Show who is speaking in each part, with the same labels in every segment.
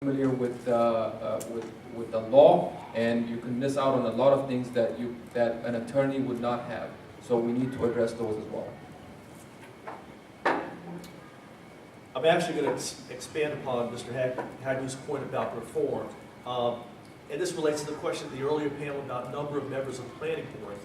Speaker 1: familiar with the law, and you can miss out on a lot of things that an attorney would not have. So we need to address those as well.
Speaker 2: I'm actually going to expand upon Mr. Hagnew's point about reform. And this relates to the question of the earlier panel about number of members of the planning board.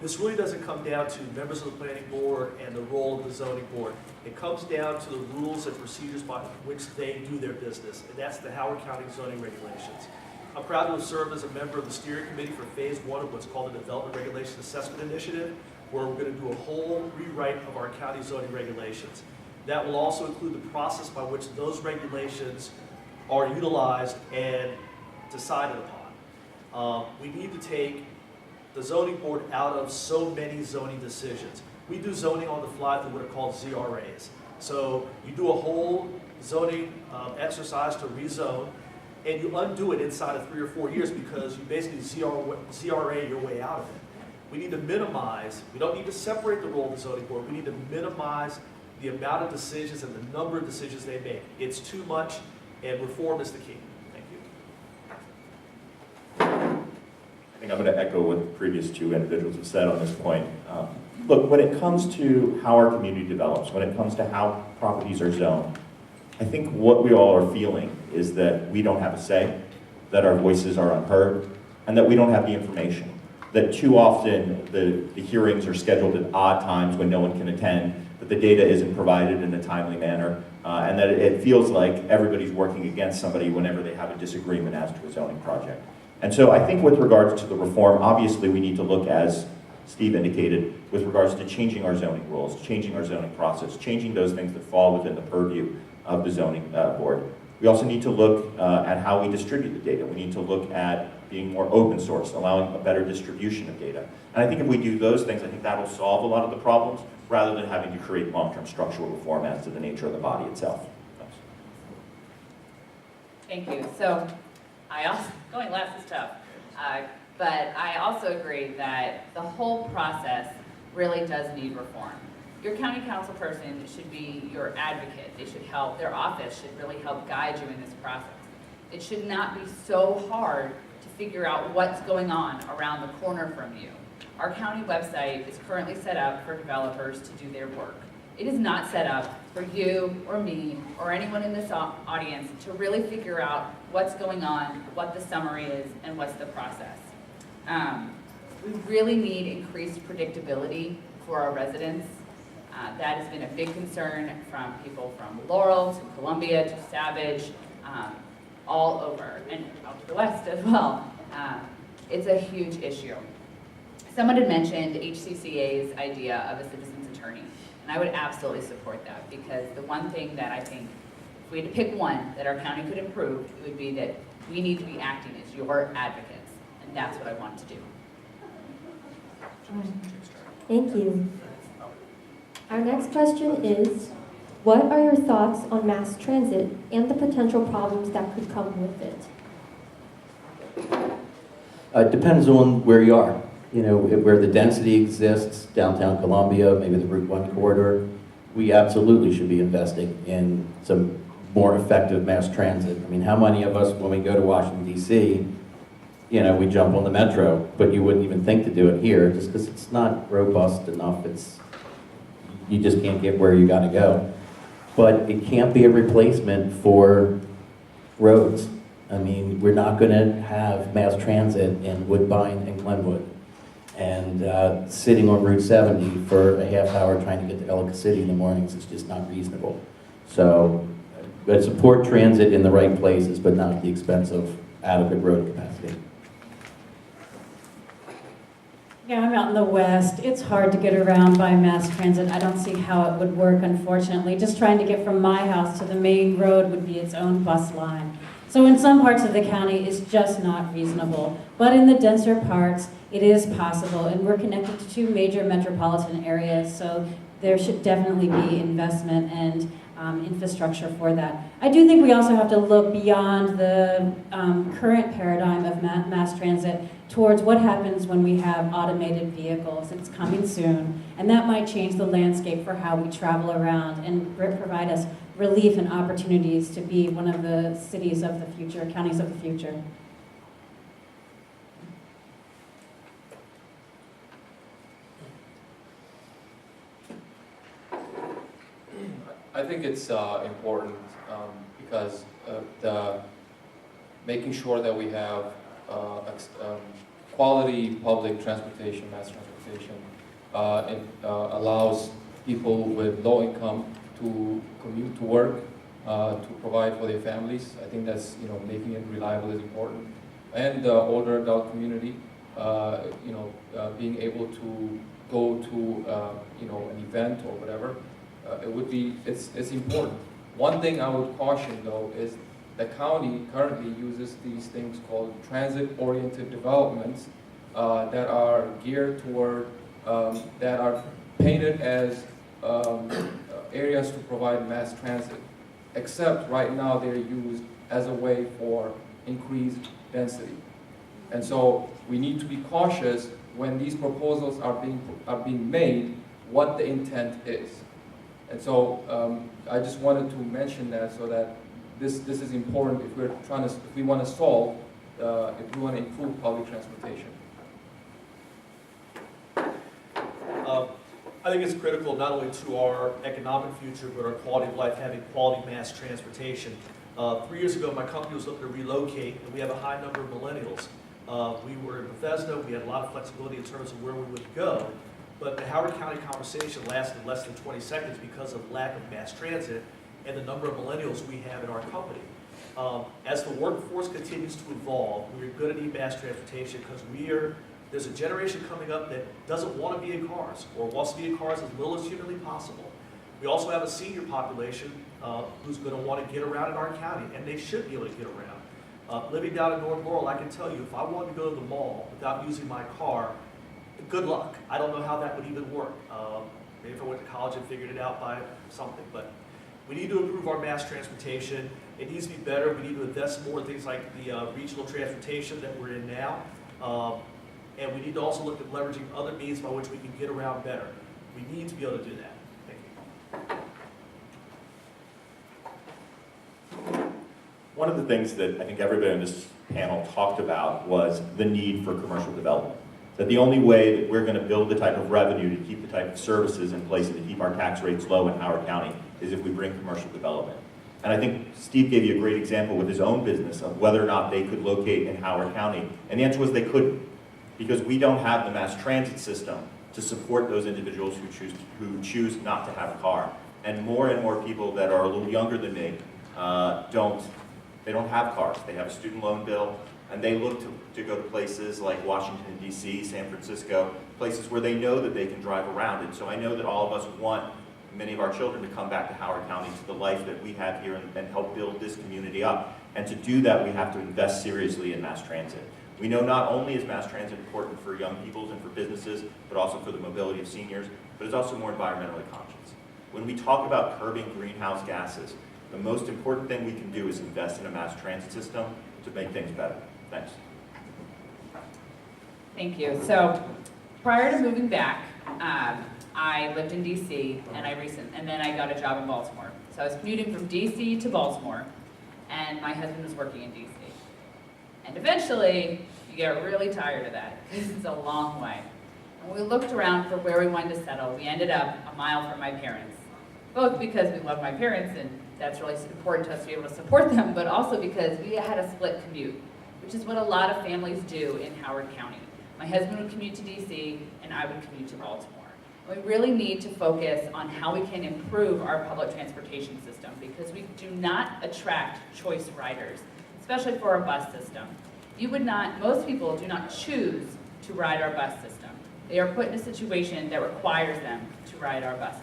Speaker 2: This really doesn't come down to members of the planning board and the role of the zoning board. It comes down to the rules and procedures by which they do their business, and that's the Howard County zoning regulations. I'm proud to have served as a member of the steering committee for phase 1 of what's called the Development Regulation Assessment Initiative, where we're going to do a whole rewrite of our county zoning regulations. That will also include the process by which those regulations are utilized and decided upon. We need to take the zoning board out of so many zoning decisions. We do zoning on the fly through what are called ZRAs. So you do a whole zoning exercise to rezone, and you undo it inside of 3 or 4 years because you basically ZRA your way out of it. We need to minimize, we don't need to separate the role of the zoning board, we need to minimize the amount of decisions and the number of decisions they make. It's too much, and reform is the key. Thank you.
Speaker 3: I think I'm going to echo what the previous two individuals have said on this point. Look, when it comes to how our community develops, when it comes to how properties are zoned, I think what we all are feeling is that we don't have a say, that our voices are unheard, and that we don't have the information. That too often the hearings are scheduled at odd times when no one can attend, that the data isn't provided in a timely manner, and that it feels like everybody's working against somebody whenever they have a disagreement as to a zoning project. And so I think with regards to the reform, obviously we need to look, as Steve indicated, with regards to changing our zoning rules, changing our zoning process, changing those things that fall within the purview of the zoning board. We also need to look at how we distribute the data. We need to look at being more open source, allowing a better distribution of data. And I think if we do those things, I think that will solve a lot of the problems rather than having to create long-term structural reform as to the nature of the body itself. Thanks.
Speaker 4: Thank you. So I also, going last is tough, but I also agree that the whole process really does need reform. Your county council person should be your advocate. They should help, their office should really help guide you in this process. It should not be so hard to figure out what's going on around the corner from you. Our county website is currently set up for developers to do their work. It is not set up for you or me or anyone in this audience to really figure out what's going on, what the summary is, and what's the process. We really need increased predictability for our residents. That has been a big concern from people from Laurel to Columbia to Savage, all over, and out to the west as well. It's a huge issue. Someone had mentioned HCCA's idea of a citizen's attorney, and I would absolutely support that, because the one thing that I think, if we had to pick one that our county could improve, it would be that we need to be acting as your advocates, and that's what I want to do.
Speaker 5: Thank you. Our next question is, what are your thoughts on mass transit and the potential problems that could come with it?
Speaker 6: It depends on where you are. You know, where the density exists, downtown Columbia, maybe the Route 1 corridor, we absolutely should be investing in some more effective mass transit. I mean, how many of us, when we go to Washington, D.C., you know, we jump on the metro, but you wouldn't even think to do it here just because it's not robust enough. You just can't get where you got to go. But it can't be a replacement for roads. I mean, we're not going to have mass transit in Woodbine and Glenwood. And sitting on Route 70 for a half hour trying to get to Ellicott City in the mornings is just not reasonable. So, but support transit in the right places, but not at the expense of adequate road capacity.
Speaker 7: Yeah, I'm out in the west. It's hard to get around by mass transit. I don't see how it would work, unfortunately. Just trying to get from my house to the main road would be its own bus line. So in some parts of the county, it's just not reasonable. But in the denser parts, it is possible, and we're connected to 2 major metropolitan areas, so there should definitely be investment and infrastructure for that. I do think we also have to look beyond the current paradigm of mass transit towards what happens when we have automated vehicles. It's coming soon, and that might change the landscape for how we travel around and provide us relief and opportunities to be one of the cities of the future, counties of the future.
Speaker 1: I think it's important because making sure that we have quality public transportation, mass transportation, it allows people with low income to commute to work, to provide for their families. I think that's, making it reliable is important. And the older adult community, being able to go to, an event or whatever, it's important. One thing I would caution though is the county currently uses these things called transit-oriented developments that are geared toward, that are painted as areas to provide mass transit, except right now they're used as a way for increased density. And so we need to be cautious when these proposals are being made, what the intent is. And so I just wanted to mention that so that this is important if we want to solve, if we want to improve public transportation.
Speaker 2: I think it's critical not only to our economic future, but our quality of life, having quality mass transportation. 3 years ago, my company was looking to relocate, and we have a high number of millennials. We were in Bethesda, we had a lot of flexibility in terms of where we would go, but the Howard County conversation lasted less than 20 seconds because of lack of mass transit and the number of millennials we have in our company. As the workforce continues to evolve, we're going to need mass transportation because there's a generation coming up that doesn't want to be in cars or wants to be in cars as little as humanly possible. We also have a senior population who's going to want to get around in our county, and they should be able to get around. Living down in North Laurel, I can tell you, if I wanted to go to the mall without using my car, good luck. I don't know how that would even work. Maybe if I went to college and figured it out by something, but we need to improve our mass transportation. It needs to be better. We need to invest more in things like the regional transportation that we're in now. And we need to also look at leveraging other means by which we can get around better. We need to be able to do that. Thank you.
Speaker 3: One of the things that I think everybody on this panel talked about was the need for commercial development. That the only way that we're going to build the type of revenue to keep the type of services in place and to keep our tax rates low in Howard County is if we bring commercial development. And I think Steve gave you a great example with his own business of whether or not they could locate in Howard County. And the answer was they couldn't, because we don't have the mass transit system to support those individuals who choose not to have a car. And more people that are a little younger than me don't have cars. They have a student loan bill, and they look to go to places like Washington, D.C., San Francisco, places where they know that they can drive around. And so I know that all of us want many of our children to come back to Howard County, to the life that we have here, and help build this community up. And to do that, we have to invest seriously in mass transit. We know not only is mass transit important for young people and for businesses, but also for the mobility of seniors, but it's also more environmentally conscious. When we talk about curbing greenhouse gases, the most important thing we can do is invest in a mass transit system to make things better. Thanks.
Speaker 4: Thank you. So prior to moving back, I lived in DC and then I got a job in Baltimore. So I was commuting from DC to Baltimore, and my husband was working in DC. And eventually, you get really tired of that because it's a long way. And we looked around for where we wanted to settle. We ended up a mile from my parents, both because we love my parents and that's really important to us to be able to support them, but also because we had a split commute, which is what a lot of families do in Howard County. My husband would commute to DC and I would commute to Baltimore. We really need to focus on how we can improve our public transportation system because we do not attract choice riders, especially for our bus system. Most people do not choose to ride our bus system. They are put in a situation that requires them to ride our buses.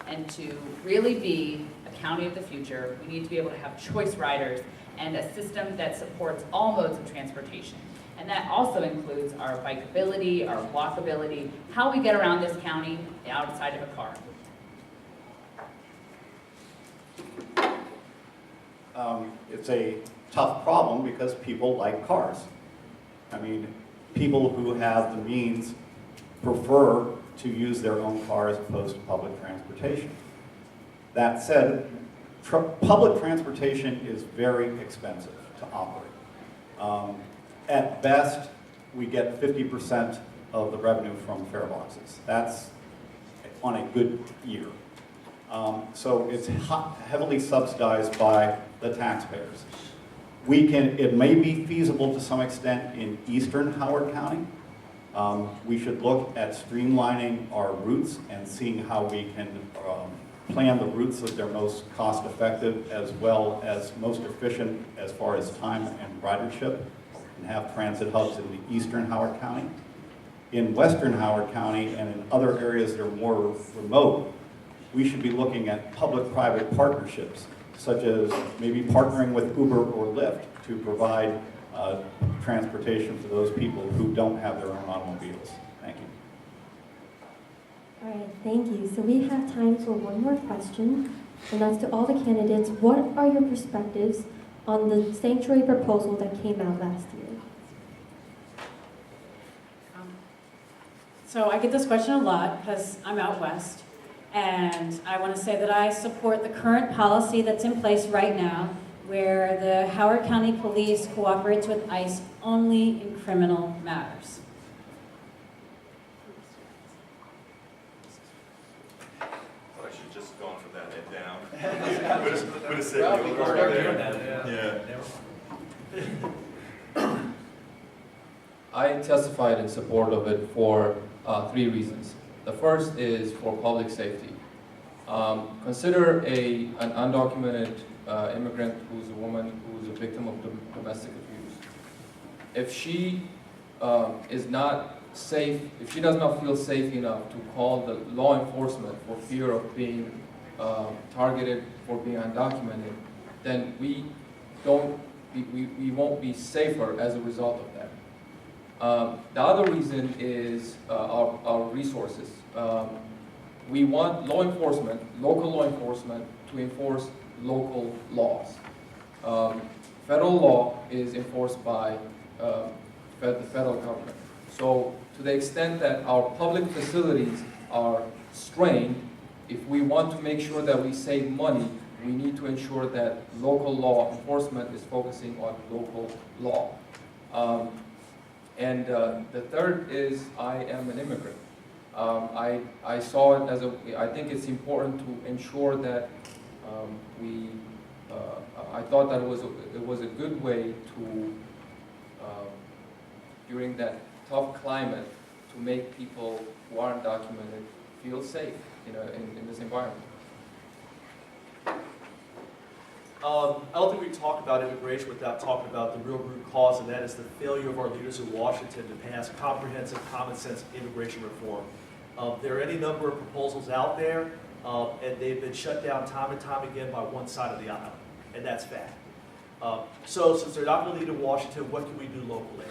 Speaker 4: And to really be a county of the future, we need to be able to have choice riders and a system that supports all modes of transportation. And that also includes our bikeability, our walkability, how we get around this county outside of a car.
Speaker 8: It's a tough problem because people like cars. I mean, people who have the means prefer to use their own car as opposed to public transportation. That said, public transportation is very expensive to operate. At best, we get 50% of the revenue from fare boxes. That's on a good year. So it's heavily subsidized by the taxpayers. It may be feasible to some extent in eastern Howard County. We should look at streamlining our routes and seeing how we can plan the routes so that they're most cost effective as well as most efficient as far as time and ridership, and have transit hubs in the eastern Howard County. In western Howard County and in other areas that are more remote, we should be looking at public-private partnerships, such as maybe partnering with Uber or Lyft to provide transportation for those people who don't have their own automobiles. Thank you.
Speaker 5: All right, thank you. So we have time for one more question, and that's to all the candidates. What are your perspectives on the sanctuary proposal that came out last year?
Speaker 7: So I get this question a lot because I'm out west, and I want to say that I support the current policy that's in place right now, where the Howard County Police cooperates with ICE only in criminal matters.
Speaker 9: I should just gone from that head down. Would have said you were there. Yeah.
Speaker 1: I testified in support of it for 3 reasons. The first is for public safety. Consider an undocumented immigrant who's a woman who's a victim of domestic abuse. If she is not safe, if she does not feel safe enough to call the law enforcement for fear of being targeted for being undocumented, then we won't be safer as a result of that. The other reason is our resources. We want local law enforcement, to enforce local laws. Federal law is enforced by the federal government. So to the extent that our public facilities are strained, if we want to make sure that we save money, we need to ensure that local law enforcement is focusing on local law. And the third is I am an immigrant. I saw it as I think it's important to ensure that I thought that it was a good way to, during that tough climate, to make people who aren't documented feel safe, in this environment.
Speaker 2: I don't think we can talk about immigration without talking about the real root cause, and that is the failure of our leaders in Washington to pass comprehensive, common sense immigration reform. There are any number of proposals out there, and they've been shut down time and time again by one side of the aisle, and that's fact. So since they're not going to lead in Washington, what can we do locally?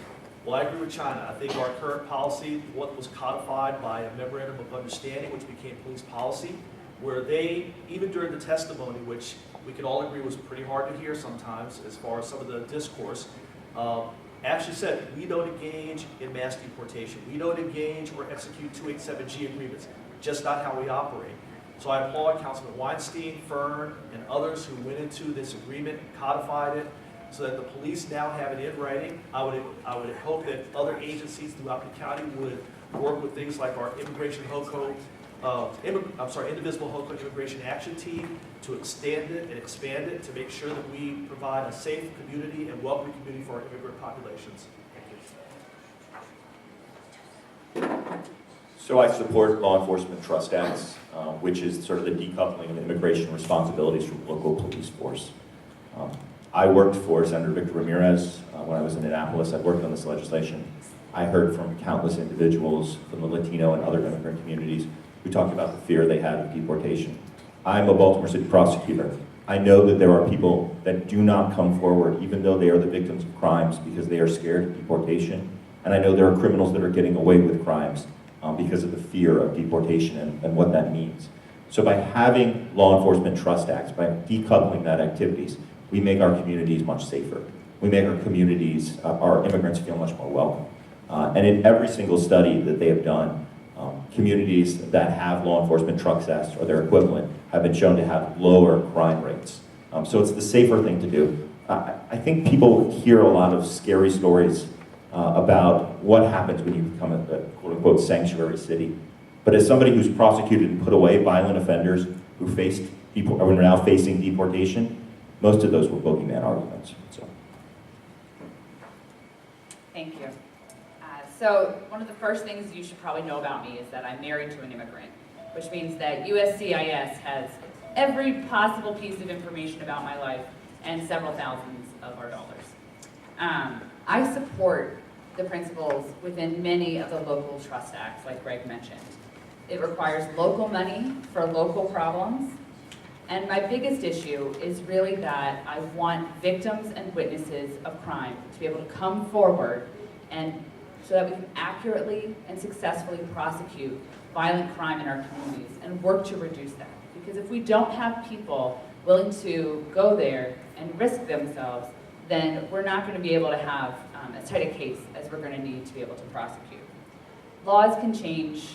Speaker 2: Well, I agree with China. I think our current policy, what was codified by a memorandum of understanding, which became police policy, where they, even during the testimony, which we can all agree was pretty hard to hear sometimes as far as some of the discourse, actually said, we don't engage in mass deportation. We don't engage or execute 287G agreements, just not how we operate. So I applaud Councilman Weinstein, Fern, and others who went into this agreement, codified it, so that the police now have it in writing. I would hope that other agencies throughout the county would work with things like our Indivisible HOCO Immigration Action Team to extend it and expand it to make sure that we provide a safe community and welcoming community for our immigrant populations.
Speaker 3: So I support law enforcement trust acts, which is sort of the decoupling of immigration responsibilities from local police force. I worked for Senator Victor Ramirez when I was in Annapolis. I worked on this legislation. I heard from countless individuals from the Latino and other immigrant communities who talked about the fear they had of deportation. I'm a Baltimore City prosecutor. I know that there are people that do not come forward even though they are the victims of crimes because they are scared of deportation. And I know there are criminals that are getting away with crimes because of the fear of deportation and what that means. So by having law enforcement trust acts, by decoupling that activities, we make our communities much safer. We make our communities, our immigrants feel much more welcome. And in every single study that they have done, Communities that have law enforcement truck sets or their equivalent have been shown to have lower crime rates. So it's the safer thing to do. I think people hear a lot of scary stories about what happens when you become a quote-unquote sanctuary city. But as somebody who's prosecuted and put away violent offenders who are now facing deportation, most of those were boogeyman arguments. So.
Speaker 4: Thank you. So one of the first things you should probably know about me is that I'm married to an immigrant, which means that USCIS has every possible piece of information about my life and several thousands of our dollars. I support the principles within many of the local trust acts, like Greg mentioned. It requires local money for local problems. And my biggest issue is really that I want victims and witnesses of crime to be able to come forward and so that we can accurately and successfully prosecute violent crime in our communities and work to reduce that. Because if we don't have people willing to go there and risk themselves, then we're not going to be able to have as tight a case as we're going to need to be able to prosecute. Laws can change,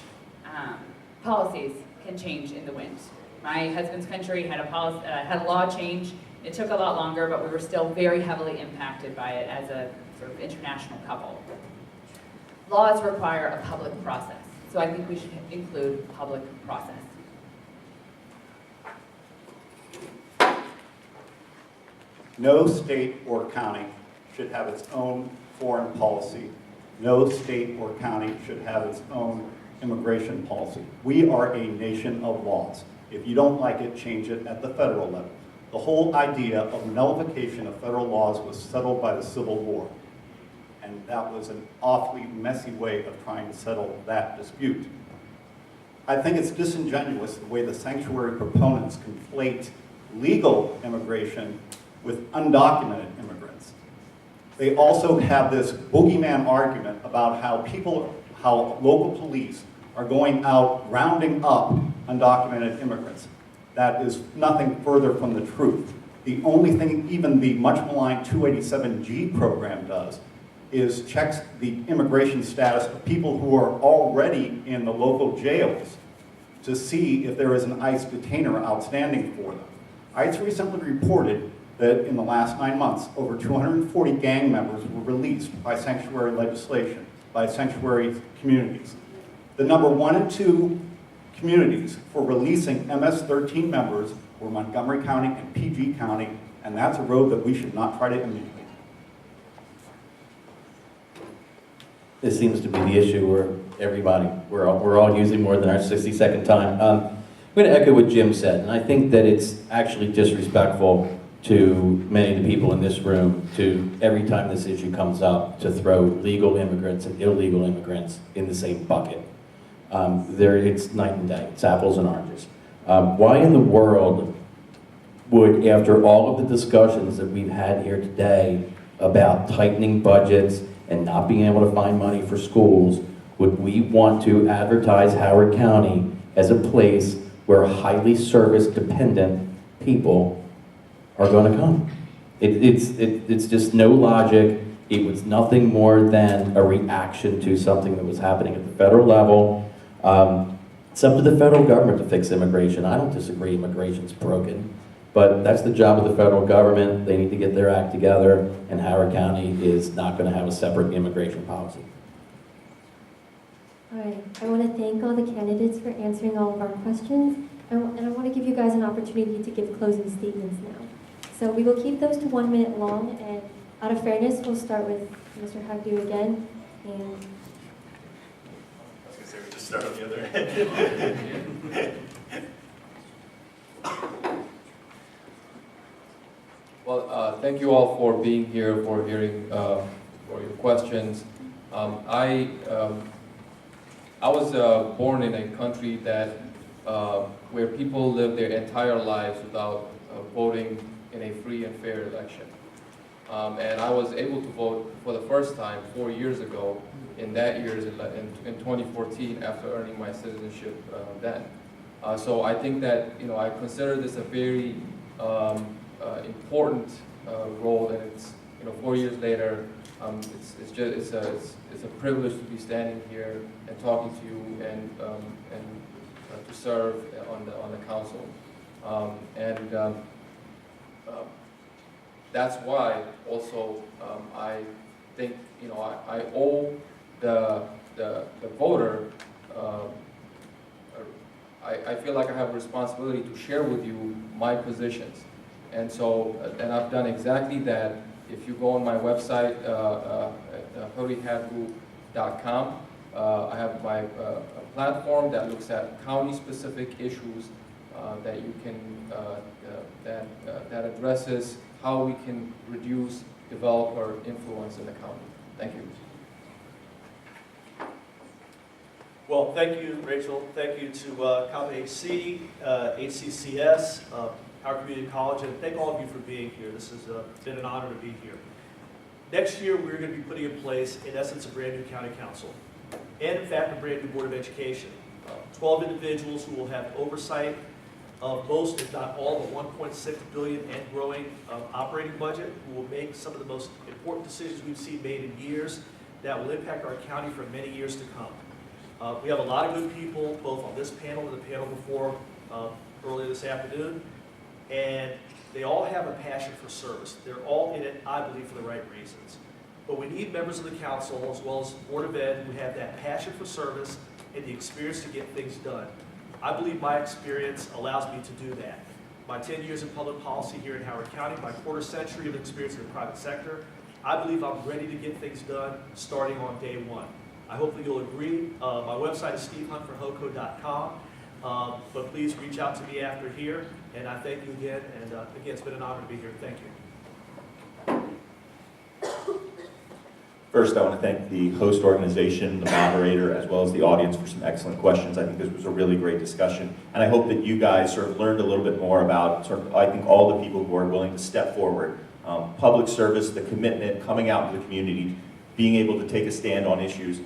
Speaker 4: policies can change in the wind. My husband's country had a law change. It took a lot longer, but we were still very heavily impacted by it as a sort of international couple. Laws require a public process, so I think we should include public process.
Speaker 8: No state or county should have its own foreign policy. No state or county should have its own immigration policy. We are a nation of laws. If you don't like it, change it at the federal level. The whole idea of nullification of federal laws was settled by the Civil War. And that was an awfully messy way of trying to settle that dispute. I think it's disingenuous the way the sanctuary proponents conflate legal immigration with undocumented immigrants. They also have this boogeyman argument about how local police are going out rounding up undocumented immigrants. That is nothing further from the truth. The only thing even the much maligned 287G program does is checks the immigration status of people who are already in the local jails to see if there is an ICE detainer outstanding for them. ICE recently reported that in the last 9 months, over 240 gang members were released by sanctuary legislation, by sanctuary communities. The number 1 and 2 communities for releasing MS-13 members were Montgomery County and PG County, and that's a road that we should not try to emulate.
Speaker 6: This seems to be the issue where we're all using more than our 60-second time. I'm going to echo what Jim said, and I think that it's actually disrespectful to many of the people in this room to, every time this issue comes up, to throw legal immigrants and illegal immigrants in the same bucket. It's night and day. It's apples and oranges. Why in the world would, after all of the discussions that we've had here today about tightening budgets and not being able to find money for schools, would we want to advertise Howard County as a place where highly service-dependent people are going to come? It's just no logic. It was nothing more than a reaction to something that was happening at the federal level. It's up to the federal government to fix immigration. I don't disagree immigration's broken, but that's the job of the federal government. They need to get their act together, and Howard County is not going to have a separate immigration policy.
Speaker 5: All right, I want to thank all the candidates for answering all of our questions, and I want to give you guys an opportunity to give closing statements now. So we will keep those to 1 minute long, and out of fairness, we'll start with Mr. Hagdu again. And
Speaker 9: I was going to say, we just start on the other end.
Speaker 1: Well, thank you all for being here, for hearing, for your questions. I was born in a country that where people live their entire lives without voting in a free and fair election. And I was able to vote for the first time 4 years ago, in that year, in 2014, after earning my citizenship then. So I think that, I consider this a very important role, and it's, 4 years later, it's a privilege to be standing here and talking to you and to serve on the council. That's why also I think I owe the voter. I feel like I have a responsibility to share with you my positions, and I've done exactly that. If you go on my website, hurryhadgroup.com, I have my platform that looks at county-specific issues that you can that addresses how we can reduce developer influence in the county. Thank you.
Speaker 2: Well, thank you, Rachel. Thank you to CalPHC, HCCS, Howard Community College, and thank all of you for being here. This has been an honor to be here. Next year, we're going to be putting in place, in essence, a brand new county council, and in fact, a brand new board of education. 12 individuals who will have oversight of most, if not all, the $1.6 billion and growing operating budget, who will make some of the most important decisions we've seen made in years that will impact our county for many years to come. We have a lot of good people, both on this panel and the panel before earlier this afternoon, and they all have a passion for service. They're all in it, I believe, for the right reasons. But we need members of the council, as well as the Board of Ed, who have that passion for service and the experience to get things done. I believe my experience allows me to do that. My 10 years in public policy here in Howard County, my quarter century of experience in the private sector, I believe I'm ready to get things done starting on day one. I hope that you'll agree. My website is stevehuntforhoco.com, but please reach out to me after here, and I thank you again, and again, it's been an honor to be here. Thank you.
Speaker 3: First, I want to thank the host organization, the moderator, as well as the audience for some excellent questions. I think this was a really great discussion. And I hope that you guys sort of learned a little bit more about I think all the people who are willing to step forward. Public service, the commitment, coming out to the community, being able to take a stand on issues.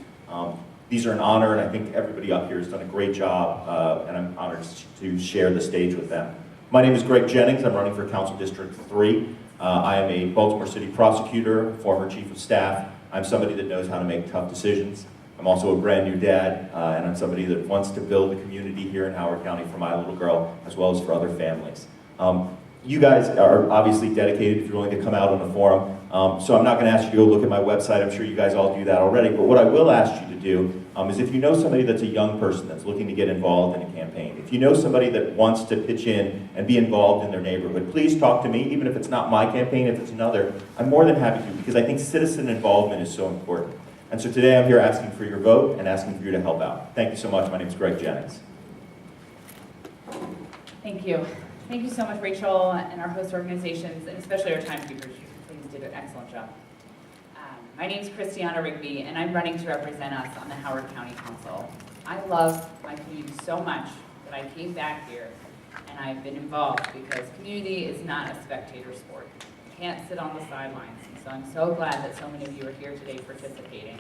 Speaker 3: These are an honor, and I think everybody up here has done a great job, and I'm honored to share the stage with them. My name is Greg Jennings. I'm running for Council District 3. I am a Baltimore City prosecutor, former chief of staff. I'm somebody that knows how to make tough decisions. I'm also a brand new dad, and I'm somebody that wants to build a community here in Howard County for my little girl, as well as for other families. You guys are obviously dedicated if you're willing to come out on the forum, so I'm not going to ask you to go look at my website. I'm sure you guys all do that already, but what I will ask you to do is if you know somebody that's a young person that's looking to get involved in a campaign, if you know somebody that wants to pitch in and be involved in their neighborhood, please talk to me, even if it's not my campaign, if it's another. I'm more than happy to, because I think citizen involvement is so important. And so today I'm here asking for your vote and asking for you to help out. Thank you so much. My name is Greg Jennings.
Speaker 4: Thank you. Thank you so much, Rachel, and our host organizations, and especially our timekeepers. You did an excellent job. My name is Christiana Rigby, and I'm running to represent us on the Howard County Council. I love my community so much that I came back here, and I've been involved because community is not a spectator sport. You can't sit on the sidelines, and so I'm so glad that so many of you are here today participating.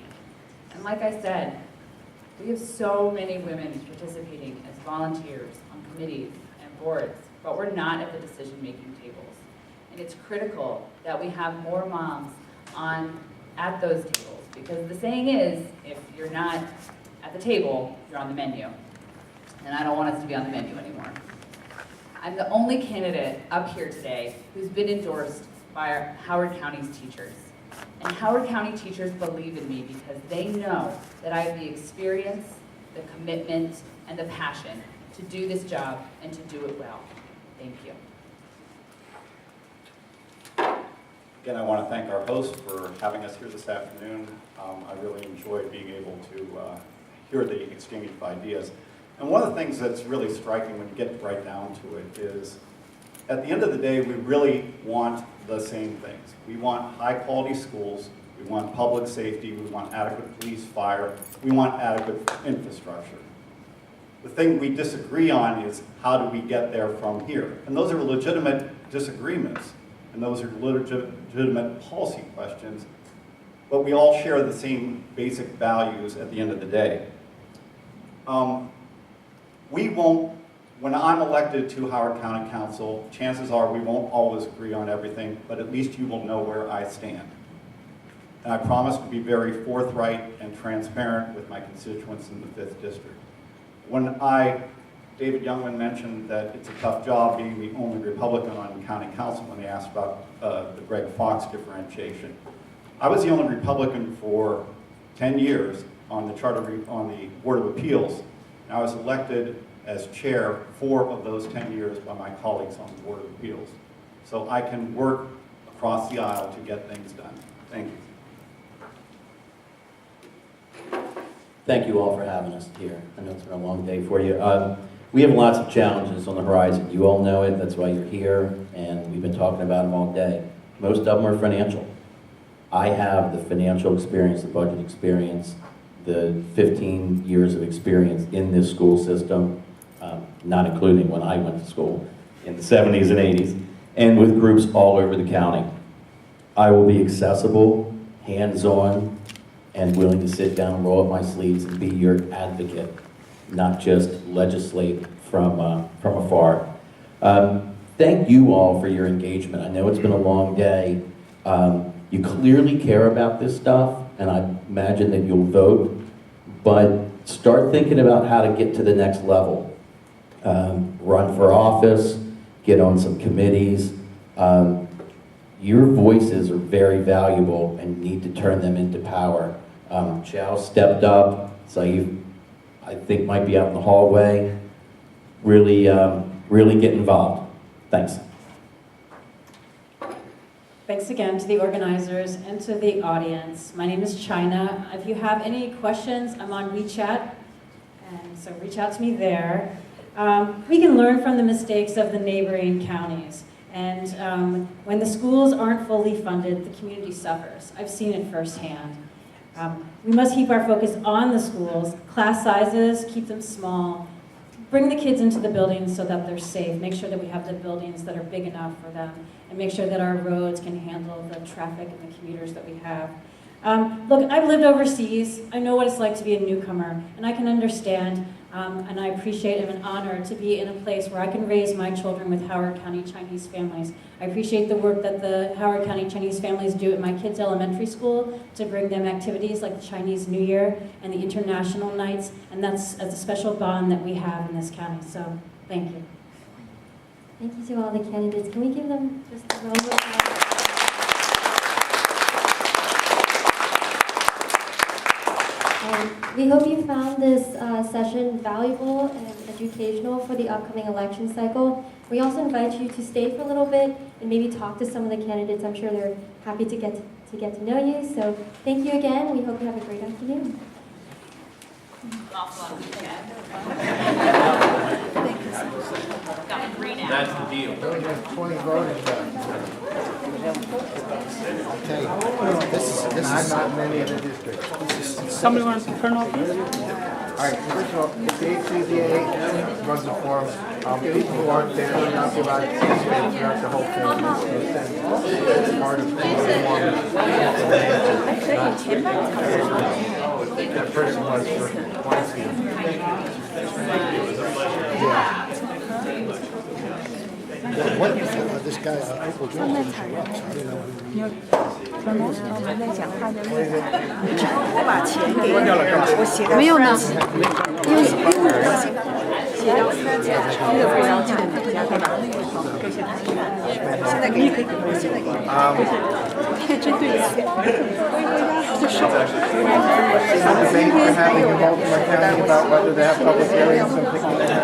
Speaker 4: And like I said, we have so many women participating as volunteers on committees and boards, but we're not at the decision-making tables. And it's critical that we have more moms at those tables, because the saying is, if you're not at the table, you're on the menu. And I don't want us to be on the menu anymore. I'm the only candidate up here today who's been endorsed by our Howard County's teachers. And Howard County teachers believe in me because they know that I have the experience, the commitment, and the passion to do this job and to do it well. Thank you.
Speaker 8: Again, I want to thank our host for having us here this afternoon. I really enjoyed being able to hear the exchange of ideas. And one of the things that's really striking when you get right down to it is, at the end of the day, we really want the same things. We want high-quality schools, we want public safety, we want adequate police, fire, we want adequate infrastructure. The thing we disagree on is how do we get there from here? And those are legitimate disagreements. And those are legitimate policy questions, but we all share the same basic values at the end of the day. When I'm elected to Howard County Council, chances are we won't always agree on everything, but at least you will know where I stand. And I promise to be very forthright and transparent with my constituents in the 5th District. When David Youngman mentioned that it's a tough job being the only Republican on County Council when they asked about the Greg Fox differentiation. I was the only Republican for 10 years on the Board of Appeals, and I was elected as chair 4 of those 10 years by my colleagues on the Board of Appeals. So I can work across the aisle to get things done. Thank you.
Speaker 6: Thank you all for having us here. I know it's been a long day for you. We have lots of challenges on the horizon. You all know it, that's why you're here, and we've been talking about them all day. Most of them are financial. I have the financial experience, the budget experience, the 15 years of experience in this school system, not including when I went to school in the 70s and 80s, and with groups all over the county. I will be accessible, hands-on, and willing to sit down and roll up my sleeves and be your advocate, not just legislate from afar. Thank you all for your engagement. I know it's been a long day. You clearly care about this stuff, and I imagine that you'll vote, but start thinking about how to get to the next level. Run for office, get on some committees. Your voices are very valuable and need to turn them into power. Chow stepped up, Saif, I think, might be out in the hallway. Really get involved. Thanks.
Speaker 7: Thanks again to the organizers and to the audience. My name is China. If you have any questions, I'm on WeChat, and so reach out to me there. We can learn from the mistakes of the neighboring counties. And when the schools aren't fully funded, the community suffers. I've seen it firsthand. We must keep our focus on the schools, class sizes, keep them small, bring the kids into the buildings so that they're safe, make sure that we have the buildings that are big enough for them, and make sure that our roads can handle the traffic and the commuters that we have. Look, I've lived overseas. I know what it's like to be a newcomer, and I can understand, and I appreciate and I'm an honor to be in a place where I can raise my children with Howard County Chinese families. I appreciate the work that the Howard County Chinese families do at my kids' elementary school to bring them activities like the Chinese New Year and the International Nights, and that's a special bond that we have in this county, so thank you.
Speaker 5: Thank you to all the candidates. Can we give them just a round of applause? We hope you found this session valuable and educational for the upcoming election cycle. We also invite you to stay for a little bit and maybe talk to some of the candidates. I'm sure they're happy to get to know you. So thank you again. We hope you have a great afternoon.
Speaker 4: Also on weekend. Got free now.
Speaker 1: That's the deal.
Speaker 10: 20 voting this is not many of the districts.
Speaker 11: Somebody wants to turn off this?
Speaker 10: All right, first of all, if the HCDA runs the forum, people who aren't there will not be allowed to participate throughout the whole thing. It's part of the forum. That person was for one seat. Yeah. What this guy, Uncle John, interrupts. I don't know.
Speaker 11: 我们在讲话的路上，我把钱给我写到没有呢，因为写到那个非常近的家对吧？现在给你可以给我现在给你。这针对的。
Speaker 10: Is the debate we're having in Baltimore County about whether to have public hearings and things like that?